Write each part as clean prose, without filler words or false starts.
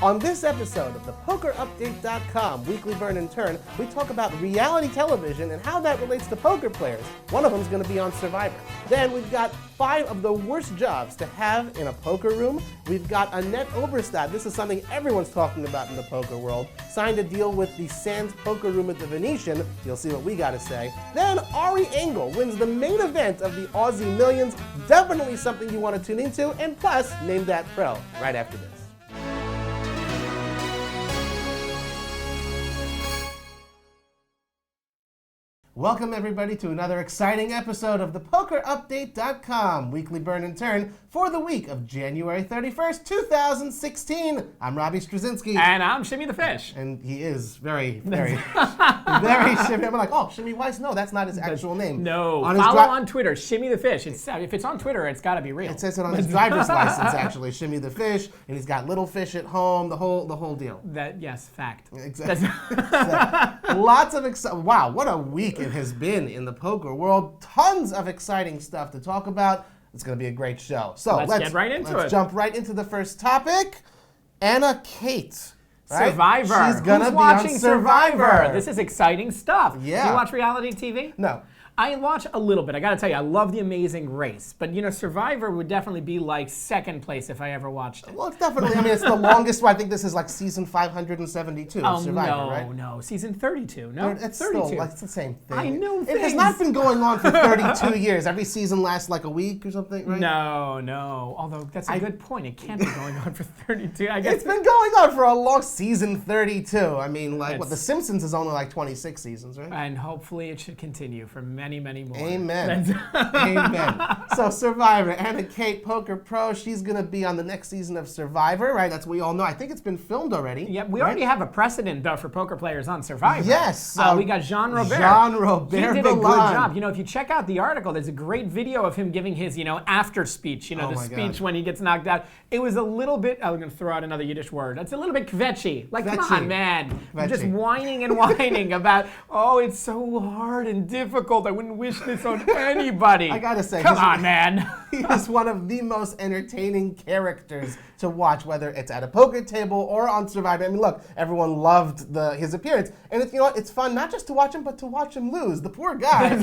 On this episode of the PokerUpdate.com Weekly Burn and Turn, we talk about reality television and how that relates to poker players. One of them is going to be on Survivor. Then we've got 5 of the worst jobs to have in a poker room. We've got Annette Oberstadt. This is something everyone's talking about in the poker world. Signed a deal with the Sands Poker Room at the Venetian. You'll see what we got to say. Then Ari Engel wins the main event of the Aussie Millions. Definitely something you want to tune into. And plus, Name That Pro right after this. Welcome everybody to another exciting episode of the PokerUpdate.com Weekly Burn and Turn for the week of January 31st, 2016. I'm Robbie Straczynski. And I'm Shimi the Fish. And he is very Shimi. I'm like, oh, Shimi Weiss? No, that's not his actual name. No, follow on Twitter, Shimi the Fish. If it's on Twitter, it's got to be real. It says it on his driver's license, actually, Shimi the Fish, and he's got little fish at home, the whole deal. Yes, fact. Exactly. Lots of wow, what a week it has been in the poker world. Tons of exciting stuff to talk about. It's going to be a great show. So let's get right into it. Let's jump right into the first topic. Anna Kate. Right? Survivor. She's going to be watching on Survivor. This is exciting stuff. Yeah. Do you watch reality TV? No. I watch a little bit. I got to tell you, I love The Amazing Race. But, you know, Survivor would definitely be like second place if I ever watched it. Well, it's definitely, it's the longest one. I think this is like season 572 of Survivor, right? No. Season 32. No, it's 32. Still, it's the same thing. I know It has not been going on for 32 years. Every season lasts like a week or something, right? No. Although, that's a good point. It can't be going on for 32. I guess it's been going on for a long season 32. I mean, The Simpsons is only like 26 seasons, right? And hopefully it should continue for many, many more. Amen. Amen. So Survivor, Anna Kate, Poker Pro, she's going to be on the next season of Survivor, right? That's what we all know. I think it's been filmed already. Yeah, we already have a precedent, though, for poker players on Survivor. Yes. We got Jean Robert. He did a good job. You know, if you check out the article, there's a great video of him giving his, after speech, the speech when he gets knocked out. It was a little bit, I'm going to throw out another Yiddish word. It's a little bit kvetchy. Like, come on, man. Just whining and whining about, it's so hard and difficult. I wouldn't wish this on anybody. I gotta say, come on, man. He is one of the most entertaining characters to watch, whether it's at a poker table or on Survivor. I mean, look, everyone loved his appearance, and it's fun not just to watch him, but to watch him lose. The poor guy.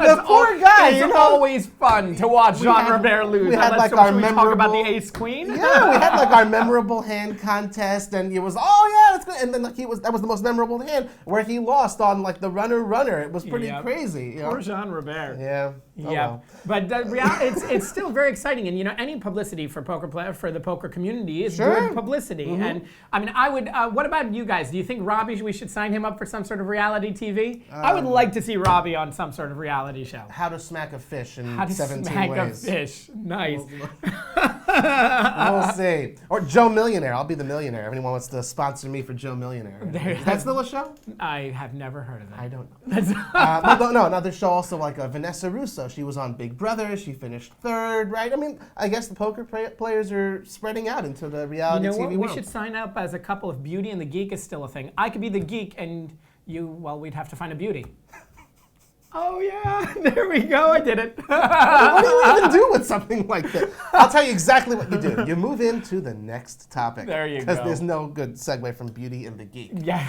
It's always fun to watch Jean Robert lose. We had talk about the Ace Queen. Yeah, we had like our memorable hand contest, and it was that's good. And then that was the most memorable hand where he lost on like the runner. It was pretty crazy. Poor Jean Robert. Yeah. Well. But it's still very exciting, and any publicity for the poker community is good publicity. Mm-hmm. And I mean, I would. What about you guys? Do you think Robbie? We should sign him up for some sort of reality TV? I would like to see Robbie on some sort of reality show. How to smack a fish in 17 ways. How to smack a fish. Nice. We'll see. Or Joe Millionaire. I'll be the millionaire. If anyone wants to sponsor me for Joe Millionaire. Is that still a show? I have never heard of it. I don't know. No, another show also like Vanessa Russo. She was on Big Brother. She finished 3rd, right? I mean, I guess the poker players are spreading out into the reality TV world. We should sign up as a couple if Beauty and the Geek is still a thing. I could be the geek and we'd have to find a beauty. Oh, yeah. There we go. I did it. What do you even do with something like that? I'll tell you exactly what you do. You move into the next topic. There you go. Because there's no good segue from Beauty and the Geek. Yeah.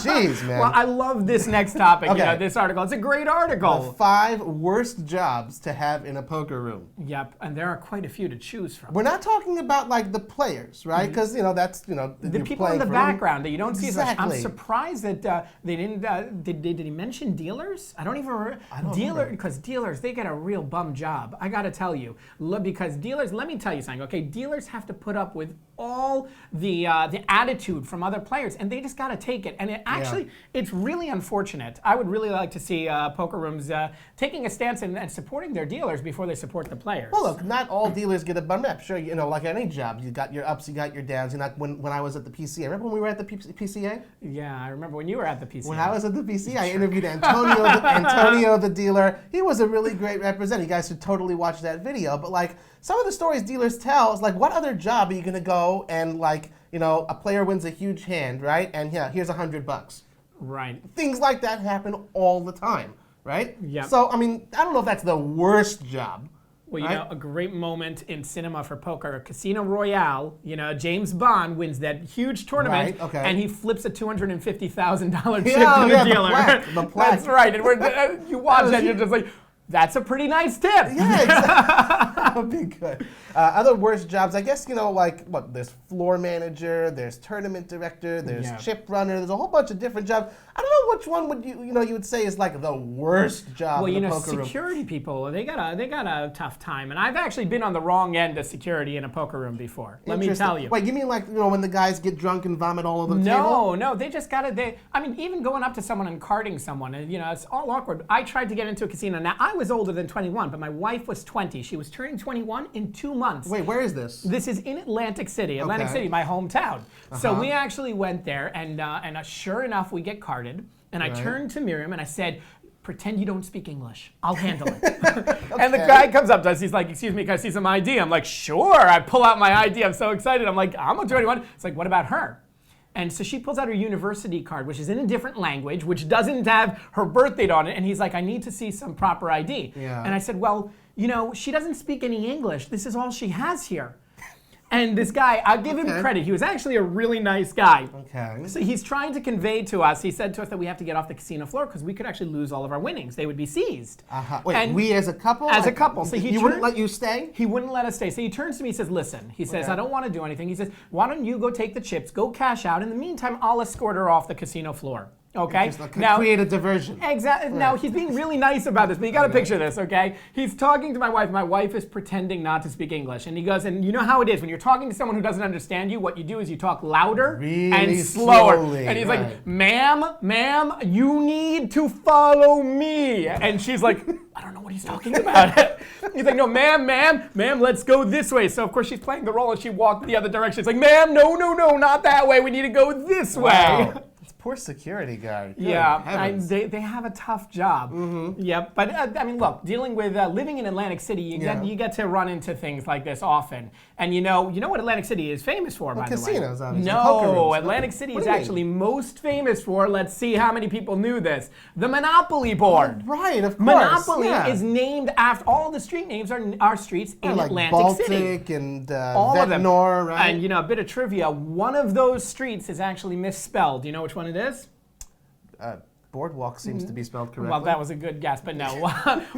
Jeez, man. Well, I love this next topic, this article. It's a great article. The 5 worst jobs to have in a poker room. Yep, and there are quite a few to choose from. We're not talking about like the players, right? Because, that's, the people in the background that you don't see as much. Exactly. I'm surprised that they didn't, did he mention dealers? I don't remember. Because dealers, they get a real bum job. I got to tell you. Because dealers, let me tell you something, okay? Dealers have to put up with all the attitude from other players, and they just got to take it. And it's really unfortunate. I would really like to see poker rooms taking a stance and supporting their dealers before they support the players. Well, look, not all dealers get a bum rep. Sure, like any job, you got your ups, you got your downs. When I was at the PCA, remember when we were at the PCA? Yeah, I remember when you were at the PCA. When I was at the PCA, I interviewed Antonio the dealer. He was a really great representative. You guys should totally watch that video. But some of the stories dealers tell is what other job are you gonna go and a player wins a huge hand, right? And here's $100. Right. Things like that happen all the time, right? Yeah. So I don't know if that's the worst job, Well, you know, a great moment in cinema for poker, Casino Royale, you know, James Bond wins that huge tournament, Right, okay. and he flips a $250,000 chip Yeah, to the yeah, the dealer. plaque. That's right. And you watch that, and you're just like, that's a pretty nice tip. Yeah, exactly. That would be good. Other worst jobs, I guess, you know, like, what, there's floor manager, there's tournament director, there's chip runner, there's a whole bunch of different jobs. I don't know which one would you would say is like the worst job Well, in you the know, poker room. security people, they got a tough time. And I've actually been on the wrong end of security in a poker room before. Let me tell you. Wait, you mean like, you know, when the guys get drunk and vomit all over the table? No, they just gotta, I mean, even going up to someone and carding someone, and, you know, it's all awkward. I tried to get into a casino. Now, I was older than 21, but my wife was 20. She was turning 21 in 2 months. Wait, where is this? This is in Atlantic City, Okay. City, my hometown. So we actually went there, and sure enough, we get carded. And I turned to Miriam and I said, pretend you don't speak English. I'll handle it. And the guy comes up to us. He's like, excuse me, can I see some ID? I'm like, sure. I pull out my ID. I'm so excited. I'm like, I'm a 21. It's like, what about her? And so she pulls out her university card, which is in a different language, which doesn't have her birth date on it. And he's like, I need to see some proper ID. Yeah. And I said, well, you know, she doesn't speak any English. This is all she has here. And this guy, I'll give him credit. He was actually a really nice guy. Okay. So he's trying to convey to us, he said to us that we have to get off the casino floor because we could actually lose all of our winnings. They would be seized. Wait, And we as a couple? As a couple. So he wouldn't let you stay? He wouldn't let us stay. So he turns to me, he says, listen, he says, I don't want to do anything. He says, why don't you go take the chips, go cash out. In the meantime, I'll escort her off the casino floor. Okay. Just create a diversion. Exactly. Right. Now he's being really nice about this, but you got to picture this, okay? He's talking to my wife. My wife is pretending not to speak English, and he goes, and you know how it is when you're talking to someone who doesn't understand you. What you do is you talk louder and slower. Slowly, and he's like, "Ma'am, you need to follow me." And she's like, "I don't know what he's talking about." He's like, "No, ma'am, let's go this way." So of course she's playing the role, and she walked the other direction. She's like, "Ma'am, no, not that way. We need to go this way." Poor security guy. Good Yeah, they have a tough job. Yeah, but I mean, look, dealing with living in Atlantic City, you get to run into things like this often. And you know what Atlantic City is famous for, by the way? Casinos, obviously. No, Atlantic City is actually most famous for, let's see how many people knew this, the Monopoly board. Oh, right, of course. Monopoly is named after, all the street names are streets in like Atlantic City. Baltic and all of them. Ventnor, right? And you know, a bit of trivia, one of those streets is actually misspelled. Do you know which one it is? Boardwalk seems to be spelled correctly. Well, that was a good guess, but no.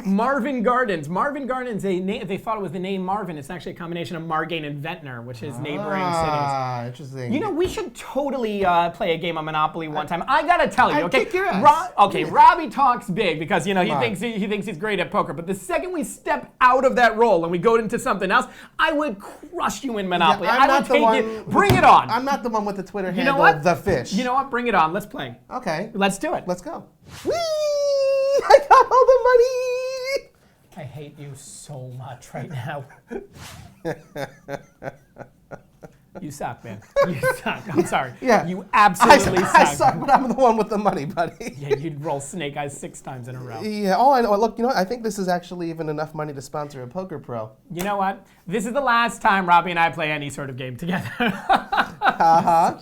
Marvin Gardens. Marvin Gardens, they thought it was the name Marvin. It's actually a combination of Margate and Ventnor, which is neighboring cities. Interesting. You know, we should totally play a game of Monopoly one time. I gotta tell you, okay? Kick your ass. Robbie talks big because you know he thinks he's great at poker. But the second we step out of that role and we go into something else, I would crush you in Monopoly. Yeah, I would take it. Bring it on. I'm not the one with the Twitter You handle, know what? The Fish. You know what? Bring it on. Let's play. Okay. Let's do it. Let's go. Whee! I got all the money! I hate you so much right now. You suck, man. You suck. I'm sorry. Yeah. You absolutely suck. I suck, but I'm the one with the money, buddy. Yeah, you'd roll snake eyes 6 times in a row. Yeah. Oh, I know. Look, you know what? I think this is actually even enough money to sponsor a Poker Pro. You know what? This is the last time Robbie and I play any sort of game together. Yeah,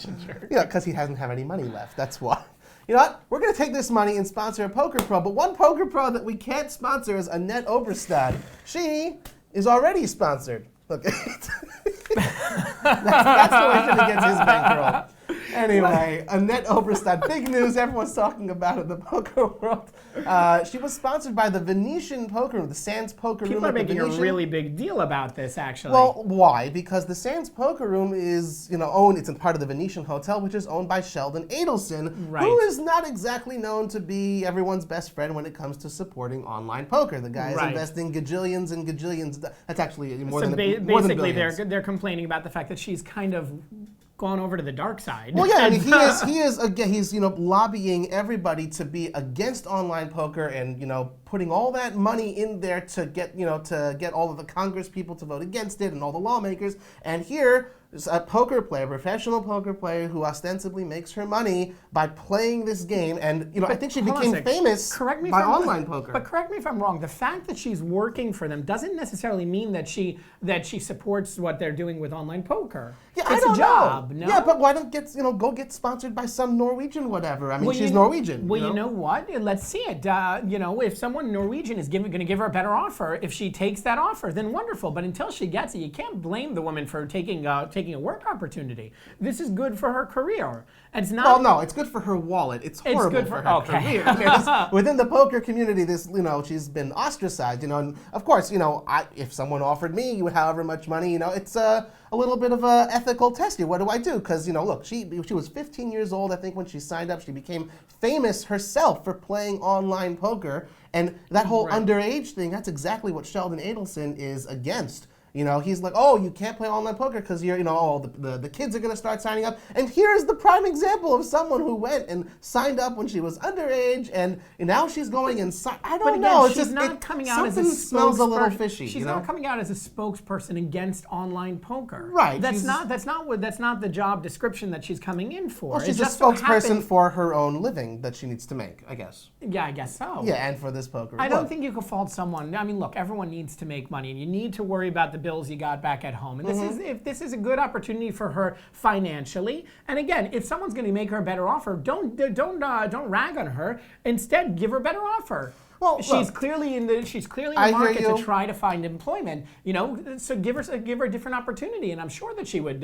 because he doesn't have any money left. That's why. You know what? We're going to take this money and sponsor a Poker Pro, but one Poker Pro that we can't sponsor is Annette Oberstad. She is already sponsored. Look, that's the way she gets his bankroll. Anyway, Annette Oberstad, big news. Everyone's talking about it in the poker world. She was sponsored by the Venetian Poker Room, the Sands Poker Room. People are making a really big deal about this, actually. Well, why? Because the Sands Poker Room is, owned. It's a part of the Venetian Hotel, which is owned by Sheldon Adelson, who is not exactly known to be everyone's best friend when it comes to supporting online poker. The guy is investing gajillions and gajillions. That's actually more than basically billions. they're complaining about the fact that she's kind of gone over to the dark side. Well, yeah, I mean, he's lobbying everybody to be against online poker and putting all that money in there to get all of the Congress people to vote against it and all the lawmakers. And here is a poker player, professional poker player, who ostensibly makes her money by playing this game. And I think she became famous by online poker. But correct me if I'm wrong. The fact that she's working for them doesn't necessarily mean that she supports what they're doing with online poker. Yeah, it's I don't a job. know. No? Yeah, but why don't go get sponsored by some Norwegian whatever? I mean, she's Norwegian. Well, you know what? Let's see it. If someone Norwegian is going to give her a better offer. If she takes that offer, then wonderful. But until she gets it, you can't blame the woman for taking a work opportunity. This is good for her career. It's not. Well, no, it's good for her wallet. It's horrible good for for- her okay. career. Within the poker community, she's been ostracized. And of course, if someone offered me however much money, it's a little bit of a ethical test here. What do I do? Because look, she was 15 years old, I think, when she signed up. She became famous herself for playing online poker, and that whole underage thing. That's exactly what Sheldon Adelson is against. He's like, oh, you can't play online poker because you're, the kids are going to start signing up. And here's the prime example of someone who went and signed up when she was underage, and now she's going and I don't know. She's not coming out as a something smells a little fishy. She's not coming out as a spokesperson against online poker. Right. That's not the job description that she's coming in for. Well, she's a spokesperson for her own living that she needs to make, I guess. Yeah, I guess so. Yeah, and for this poker. I don't think you can fault someone. I mean, look, everyone needs to make money, and you need to worry about the bills you got back at home. And if this is a good opportunity for her financially, and again, if someone's going to make her a better offer, don't rag on her. Instead, give her a better offer. Well, she's clearly in the market to try to find employment. So give her a different opportunity, and I'm sure that she would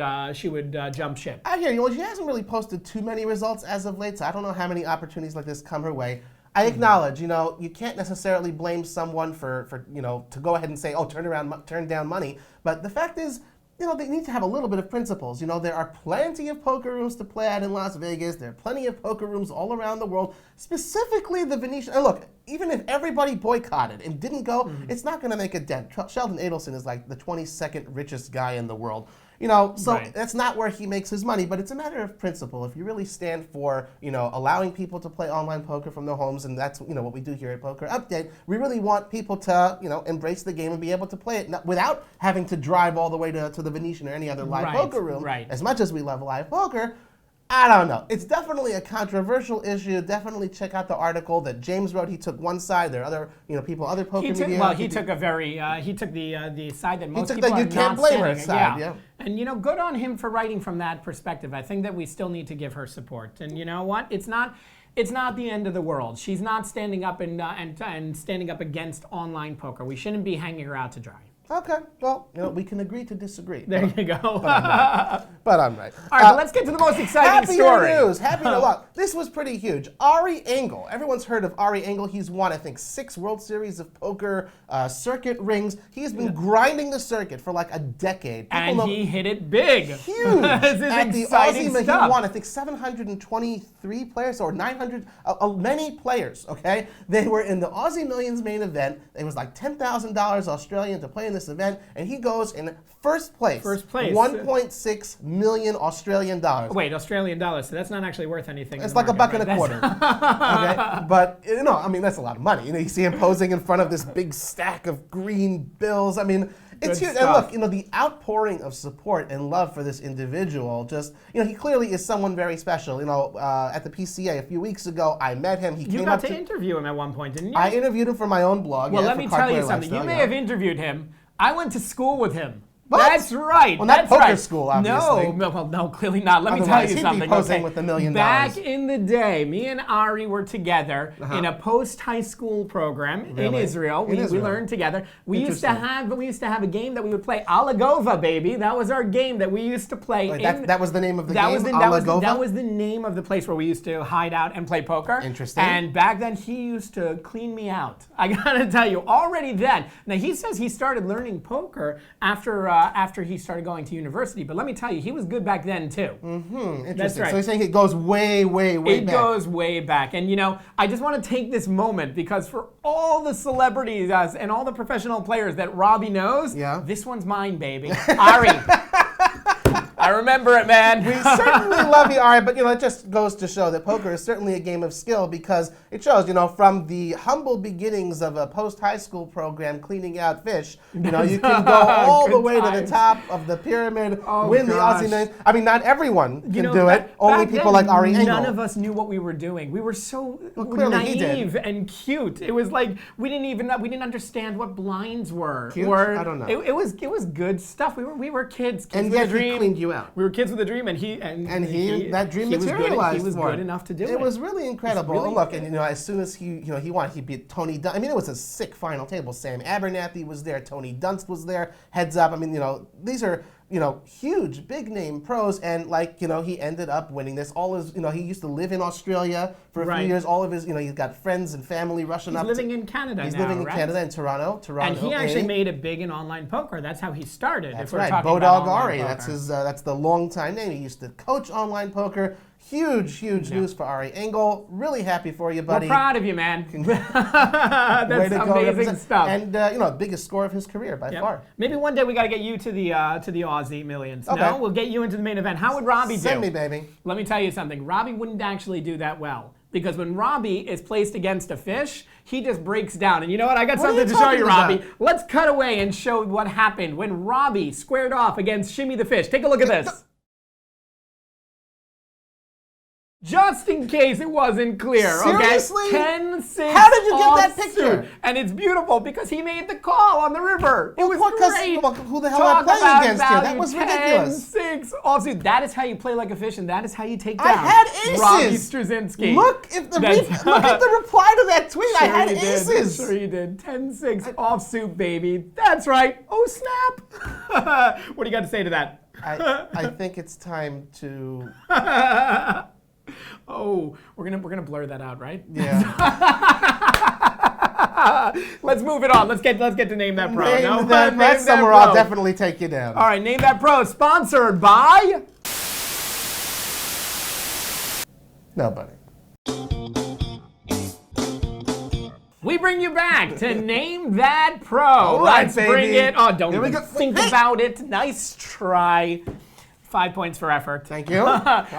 jump ship. I hear you. Well, she hasn't really posted too many results as of late, so I don't know how many opportunities like this come her way. I acknowledge, you can't necessarily blame someone for to go ahead and say, oh, turn down money. But the fact is, they need to have a little bit of principles. There are plenty of poker rooms to play at in Las Vegas. There are plenty of poker rooms all around the world, specifically the Venetian. And look, even if everybody boycotted and didn't go, it's not going to make a dent. Sheldon Adelson is like the 22nd richest guy in the world. So that's not where he makes his money, but it's a matter of principle. If you really stand for, allowing people to play online poker from their homes, and that's, what we do here at Poker Update, we really want people to, embrace the game and be able to play it without having to drive all the way to the Venetian or any other live poker room. Right. As much as we love live poker, I don't know. It's definitely a controversial issue. Definitely check out the article that James wrote. He took one side. There are other, other poker media. Well, he took the side that most people are not you can't blame her side. Yeah. And good on him for writing from that perspective. I think that we still need to give her support. And you know what? It's not the end of the world. She's not standing up and standing up against online poker. We shouldn't be hanging her out to dry. Okay, well, we can agree to disagree. There you go. But I'm right. All right, but let's get to the most exciting story. Happy news. This was pretty huge. Ari Engel. Everyone's heard of Ari Engel. He's won, I think, 6 World Series of Poker circuit rings. He's been grinding the circuit for like a decade. He hit it big. Huge. This is At the exciting Aussie, stuff. he won, I think, 723 players or 900, many players, okay? They were in the Aussie Millions main event. It was like $10,000 Australian to play in this event, and he goes in first place. First place. 1.6 million Australian dollars. Wait, Australian dollars, so that's not actually worth anything. It's like $1.25. Okay? But, that's a lot of money. You see him posing in front of this big stack of green bills. It's huge. And look, the outpouring of support and love for this individual, just, he clearly is someone very special. At the PCA a few weeks ago, I met him. You got to interview him at one point, didn't you? I interviewed him for my own blog. Well, let me tell you something. You may have interviewed him. I went to school with him. What? That's right. Well, not poker school, obviously. No, clearly not. Let me tell you something. He'd be posing with $1 million. Back in the day, me and Ari were together in a post-high school program in Israel. We learned together. We used to have a game that we would play, Alagova, baby. That was our game that we used to play. Wait, that was the name of the game, Alagova? That was the name of the place where we used to hide out and play poker. Interesting. And back then, he used to clean me out. I gotta tell you, already then. Now, he says he started learning poker after he started going to university, but let me tell you, he was good back then too. Interesting. That's right. So you're saying it goes way, way, way back. It goes way back. And I just want to take this moment because for all the celebrities and all the professional players that Robbie knows, this one's mine, baby. Ari. I remember it, man. We certainly love you, Ari, but it just goes to show that poker is certainly a game of skill because it shows, from the humble beginnings of a post-high school program cleaning out fish, you can go all the way to the top of the pyramid, win the Aussie Millions. Not everyone can do it. Only people like Ari Engel. None of us knew what we were doing. We were so naive and cute. It was like we didn't understand what blinds were. Cute? I don't know. It was good stuff. We were kids and with yet a dream. he cleaned you out. We were kids with a dream, and that dream materialized. He was for good enough to do it. It was really incredible. Really and look, and as soon as he won, he beat Tony Dunst. I mean, it was a sick final table. Sam Abernathy was there. Tony Dunst was there. Heads up. I mean, these are huge, big name pros, and he ended up winning this. All his, he used to live in Australia for a few years. All of his, he's got friends and family rushing up. He's living in Canada He's now, living in Canada, in Toronto. And he actually made it big in online poker. That's how he started. That's if we're right. talking Bodog about Ari. poker. That's his. That's the long time name. He used to coach online poker. Huge news for Ari Engel. Really happy for you, buddy. We're proud of you, man. That's amazing stuff. And biggest score of his career by far. Maybe one day we got to get you to the Aussie Millions. Okay. No, we'll get you into the main event. How would Robbie do? Send me, baby. Let me tell you something. Robbie wouldn't actually do that well. Because when Robbie is placed against a fish, he just breaks down. And you know what? I got something to show you, Robbie. Let's cut away and show what happened when Robbie squared off against Shimi the fish. Take a look at this. Just in case it wasn't clear, Seriously? okay? 10-6. How did you get that picture? And it's beautiful because he made the call on the river. It was great. Who the hell am I playing against here? That was 10, ridiculous. 6 offsuit. That is how you play like a fish, and that is how you take down I had aces. Robbie Straczynski. Look at the reply to that tweet. Sure I had you did. aces. Sure you did. 10-6 offsuit, baby. That's right. Oh, snap. What do you got to say to that? I think it's time to... Oh, we're gonna blur that out, right? Yeah. Let's move it on. Let's get to name that pro. Name that's somewhere I'll definitely take you down. All right, name that pro. Sponsored by Nobody. We bring you back to name that pro. All right, Let's bring it. Oh, don't Here we even go. think about it. Nice try. 5 points for effort. Thank you. All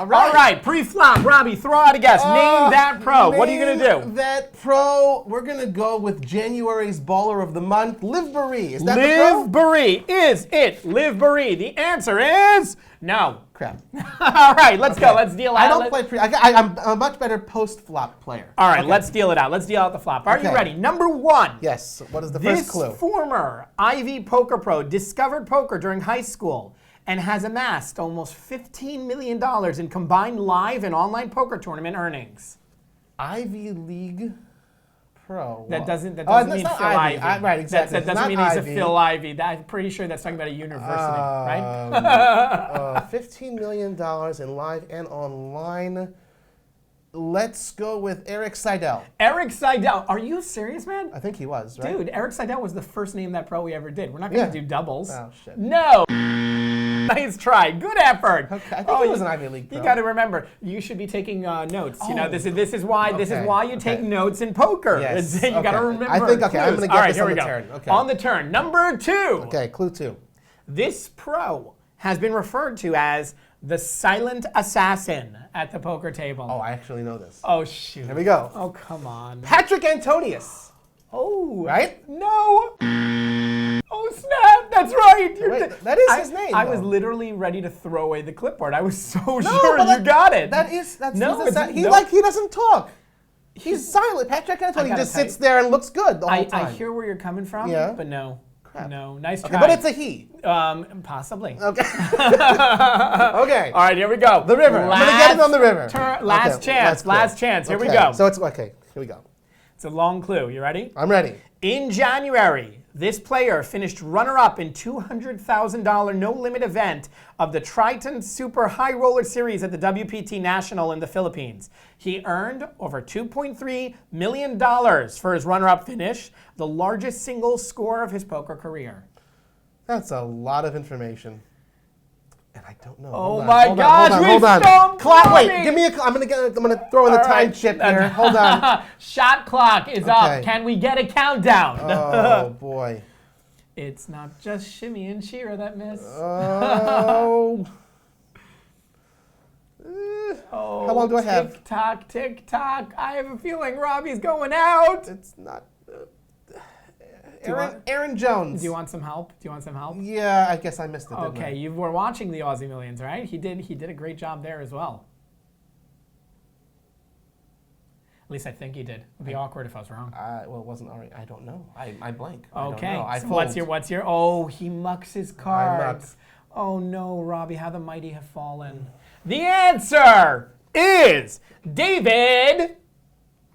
right, pre-flop. Robbie, throw out a guess. Name that pro. What are you going to do? That pro, we're going to go with January's baller of the month, Liv Baree. Is that Liv the pro? Baree. Is it Liv Baree? The answer is no. Crap. All right, let's go. Let's deal out. I don't play pre. I'm a much better post-flop player. All right, let's deal it out. Let's deal out the flop. Are you ready? Number one. Yes. What is the first clue? This former Ivy poker pro discovered poker during high school and has amassed almost $15 million in combined live and online poker tournament earnings. Ivy League pro. That doesn't mean not Phil Ivy. Ivy. Right, exactly. That doesn't mean he's a Phil Ivy. I'm pretty sure that's talking about a university, right? $15 million in live and online. Let's go with Eric Seidel. Eric Seidel. Are you serious, man? I think he was, right? Dude, Eric Seidel was the first name that pro we ever did. We're not going to do doubles. Oh, shit. No. Nice try. Good effort. Okay. I think he was an Ivy League pro. You got to remember, you should be taking notes. You know, this is why you take notes in poker. Yes. You got to remember. I think I'm going to get this on the turn. Okay. On the turn, number two. Okay, clue 2. This pro has been referred to as the silent assassin at the poker table. Oh, I actually know this. Oh, shoot. Here we go. Oh, come on. Patrick Antonius. Oh. Right? No. Oh, snap. That's right. Wait, that is his name. I was literally ready to throw away the clipboard. I was so sure you got it. That's No, he doesn't talk. He's silent. Patrick Antonius just sits there and looks good the whole time. I hear where you're coming from, but no. Crap. No, nice try. Okay, but it's a he. Possibly. Okay. Okay. All right, here we go. The river. I'm going to get it on the river. Last chance. Last chance. Here we go. So it's okay. Here we go. It's a long clue. You ready? I'm ready. In January, this player finished runner-up in $200,000 no-limit event of the Triton Super High Roller Series at the WPT National in the Philippines. He earned over $2.3 million for his runner-up finish, the largest single score of his poker career. That's a lot of information. And I don't know. Oh my gosh, hold on. Clock, wait, give me a. I'm gonna throw in the time chip here. Hold on. Shot clock is up. Can we get a countdown? Oh boy. It's not just Shimi and Shira that miss. Oh. How long do I have? Tick tock, tick tock. I have a feeling Robbie's going out. It's not. Aaron Jones. Do you want some help? Yeah, I guess I missed it. Okay, you were watching the Aussie Millions, right? He did a great job there as well. At least I think he did. It'd be awkward if I was wrong. Well, it wasn't already. I don't know. I blank. Okay. I don't know. So what's your? Oh, he mucks his cards. Oh no, Robbie, how the mighty have fallen. The answer is David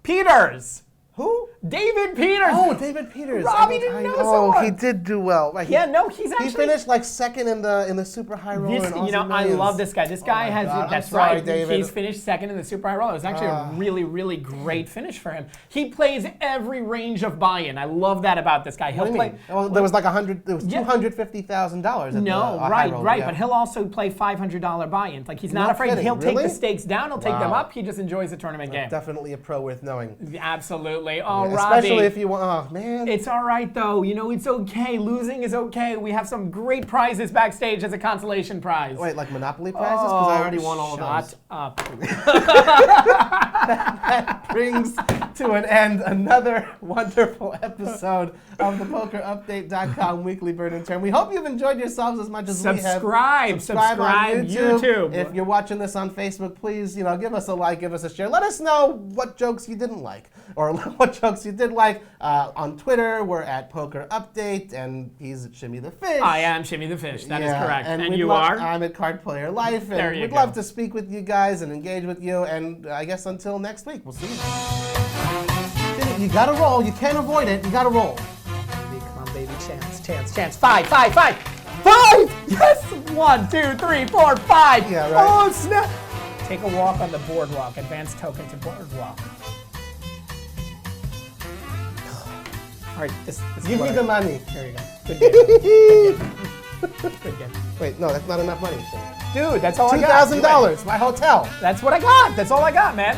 Peters. Who? David Peters. Oh, David Peters. Robbie didn't know someone. He did do well. Like, Yeah, no, he's actually. he finished like second in the super high roller. This, in you know, Aussie I Millions. love this guy. This guy my has. God. That's I'm sorry, right. David. He's finished second in the super high roller. It was actually a really, really great finish for him. He plays every range of buy-in. I love that about this guy. What do you mean? Well, there was like $250,000. No, high roller, right. yeah. But he'll also play $500 buy-ins. Like he's not No afraid. kidding, He'll take really? the stakes down. He'll take them Wow. up. He just enjoys the tournament game. Definitely a pro worth knowing. Absolutely. Oh, Robbie. Especially if you want. Oh man. It's all right though. You know, it's okay. Losing is okay. We have some great prizes backstage as a consolation prize. Wait, like Monopoly prizes? Because I already won all of those. Shut up. That brings to an end another wonderful episode of the PokerUpdate.com Weekly Burn and Turn. We hope you've enjoyed yourselves as much as we have. Subscribe on YouTube. If you're watching this on Facebook, please, give us a like, give us a share. Let us know what jokes you didn't like or what jokes you did like. On Twitter, we're at Poker Update, and he's at Shimi the Fish. I am Shimi the Fish. That is correct. And you are? are? I'm at Card Player Life. And There you we'd go. love to speak with you guys and engage with you. And I guess until next week, we'll see you. You gotta roll. You can't avoid it. You gotta roll. Come on, baby. Chance. Five. Yes! 1, 2, 3, 4, 5. Yeah, right. Oh, snap. Take a walk on the boardwalk. Advance token to boardwalk. All right, this Give me the money. There you go. Good game. Good game. Wait, no, that's not enough money. Dude, that's all I got. $2,000. My hotel. That's what I got. That's all I got, man.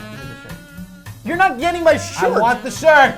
You're not getting my shirt. I want the shirt.